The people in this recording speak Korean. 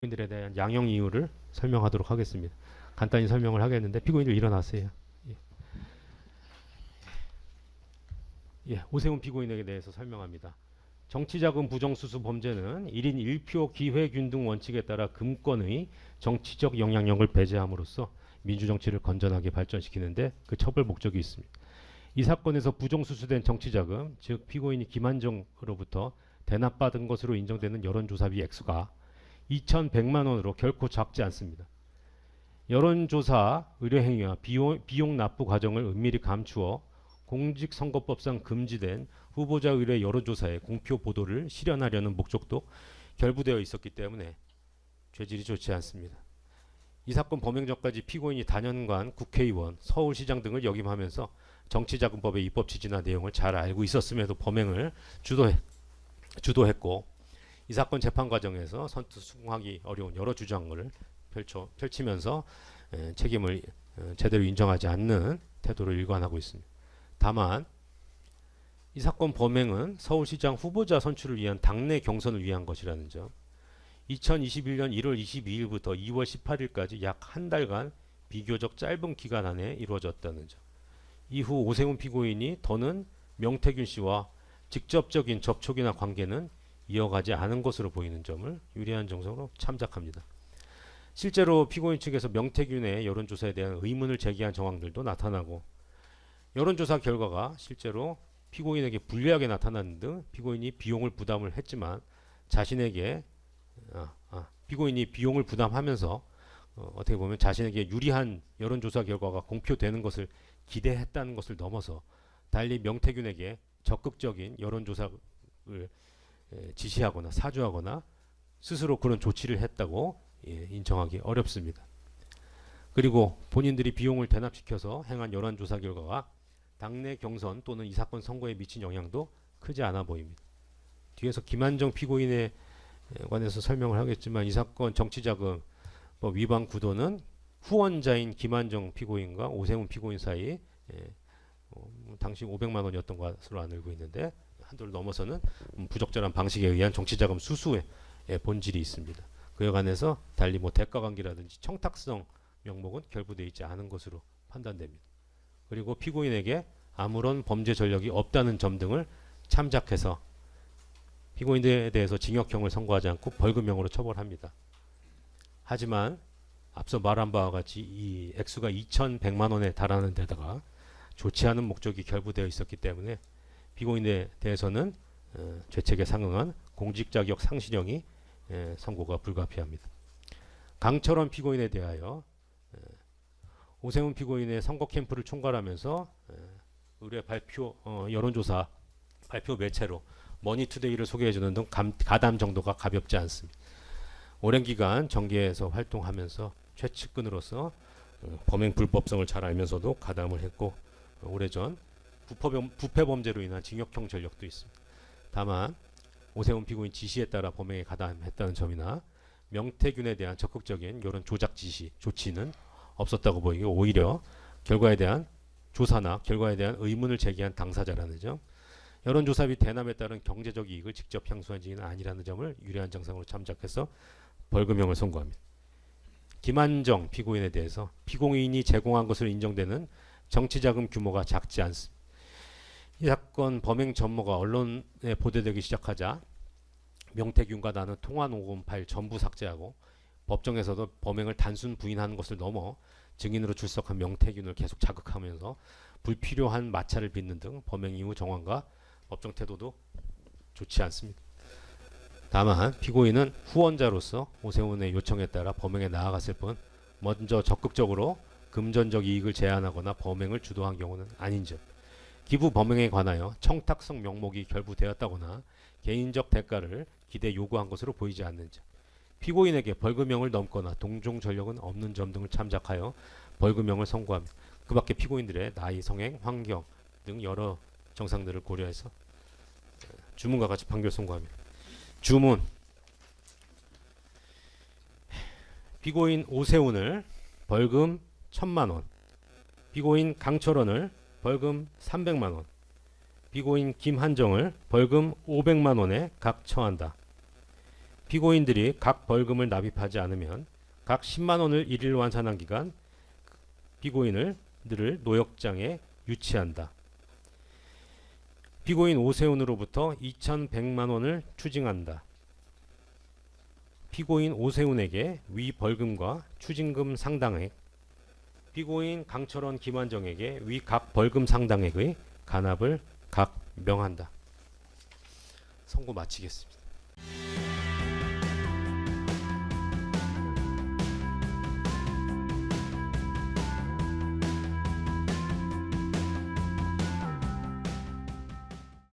피고인들에 대한 양형 이유를 설명하도록 하겠습니다. 간단히 설명을 하겠는데 피고인들 일어나세요. 예. 오세훈 피고인에게 대해서 설명합니다. 정치자금 부정수수 범죄는 1인 1표 기회균등 원칙에 따라 금권의 정치적 영향력을 배제함으로써 민주정치를 건전하게 발전시키는데 그 처벌 목적이 있습니다. 이 사건에서 부정수수된 정치자금, 즉 피고인이 김한정으로부터 대납받은 것으로 인정되는 여론조사비 액수가 2,100만 원으로 결코 작지 않습니다. 여론조사 의뢰행위와 비용 납부 과정을 은밀히 감추어 공직선거법상 금지된 후보자 의뢰 여론조사의 공표 보도를 실현하려는 목적도 결부되어 있었기 때문에 죄질이 좋지 않습니다. 이 사건 범행 전까지 피고인이 단연간 국회의원, 서울시장 등을 역임하면서 정치자금법의 입법 취지나 내용을 잘 알고 있었음에도 범행을 주도했고 이 사건 재판 과정에서 선뜻 수긍하기 어려운 여러 주장을 펼치면서 책임을 제대로 인정하지 않는 태도를 일관하고 있습니다. 다만 이 사건 범행은 서울시장 후보자 선출을 위한 당내 경선을 위한 것이라는 점, 2021년 1월 22일부터 2월 18일까지 약 한 달간 비교적 짧은 기간 안에 이루어졌다는 점, 이후 오세훈 피고인이 더는 명태균 씨와 직접적인 접촉이나 관계는 이어가지 않은 것으로 보이는 점을 유리한 정성으로 참작합니다. 실제로 피고인 측에서 명태균의 여론조사에 대한 의문을 제기한 정황들도 나타나고 여론조사 결과가 실제로 피고인에게 불리하게 나타나는 등 피고인이 비용을 부담을 했지만 자신에게 피고인이 비용을 부담하면서 어떻게 보면 자신에게 유리한 여론조사 결과가 공표되는 것을 기대했다는 것을 넘어서 달리 명태균에게 적극적인 여론조사를 지시하거나 사주하거나 스스로 그런 조치를 했다고 인정하기 어렵습니다. 그리고 본인들이 비용을 대납시켜서 행한 여론조사 결과가 당내 경선 또는 이 사건 선거에 미친 영향도 크지 않아 보입니다. 뒤에서 김한정 피고인에 관해서 설명을 하겠지만 이 사건 정치자금 위반 구도는 후원자인 김한정 피고인과 오세훈 피고인 사이 당시 500만 원이었던 것으로 알고 있는데 한도를 넘어서는 부적절한 방식에 의한 정치자금 수수의 본질이 있습니다. 그에 관해서 달리 대가관계라든지 청탁성 명목은 결부되어 있지 않은 것으로 판단됩니다. 그리고 피고인에게 아무런 범죄 전력이 없다는 점 등을 참작해서 피고인들에 대해서 징역형을 선고하지 않고 벌금형으로 처벌합니다. 하지만 앞서 말한 바와 같이 이 액수가 2,100만 원에 달하는 데다가 좋지 않은 목적이 결부되어 있었기 때문에 피고인에 대해서는 죄책에 상응한 공직자격 상실형이 선고가 불가피합니다. 강철원 피고인에 대하여 오세훈 피고인의 선거 캠프를 총괄하면서 의뢰 발표 여론조사 발표 매체로 머니투데이를 소개해주는 등 가담 정도가 가볍지 않습니다. 오랜 기간 정계에서 활동하면서 최측근으로서 범행 불법성을 잘 알면서도 가담을 했고 오래전 부패 범죄로 인한 징역형 전력도 있습니다. 다만 오세훈 피고인 지시에 따라 범행에 가담했다는 점이나 명태균에 대한 적극적인 여론 조작 지시 조치는 없었다고 보이고 오히려 결과에 대한 조사나 결과에 대한 의문을 제기한 당사자라는 점, 여론조사비 대납에 따른 경제적 이익을 직접 향수한 증인은 아니라는 점을 유리한 정상으로 참작해서 벌금형을 선고합니다. 김한정 피고인에 대해서 피고인이 제공한 것으로 인정되는 정치자금 규모가 작지 않습니다. 이 사건 범행 전모가 언론에 보도되기 시작하자 명태균과 나는 통화 녹음 파일 전부 삭제하고 법정에서도 범행을 단순 부인하는 것을 넘어 증인으로 출석한 명태균을 계속 자극하면서 불필요한 마찰을 빚는 등 범행 이후 정황과 법정 태도도 좋지 않습니다. 다만 피고인은 후원자로서 오세훈의 요청에 따라 범행에 나아갔을 뿐 먼저 적극적으로 금전적 이익을 제한하거나 범행을 주도한 경우는 아닌 점, 기부 범행에 관하여 청탁성 명목이 결부되었다거나 개인적 대가를 기대 요구한 것으로 보이지 않는 점, 피고인에게 벌금형을 넘거나 동종 전력은 없는 점 등을 참작하여 벌금형을 선고합니다. 그 밖에 피고인들의 나이, 성행, 환경 등 여러 정상들을 고려해서 주문과 같이 판결 선고합니다. 주문. 피고인 오세훈을 벌금 1,000만 원, 피고인 강철원을 벌금 300만 원, 피고인 김한정을 벌금 500만 원에 각 처한다. 피고인들이 각 벌금을 납입하지 않으면 각 10만 원을 일일 완산한 기간 피고인을 노역장에 유치한다. 피고인 오세훈으로부터 2,100만 원을 추징한다. 피고인 오세훈에게 위 벌금과 추징금 상당액, 피고인 강철원 김환정에게 위 각 벌금 상당액의 간합을 각 명한다. 선고 마치겠습니다.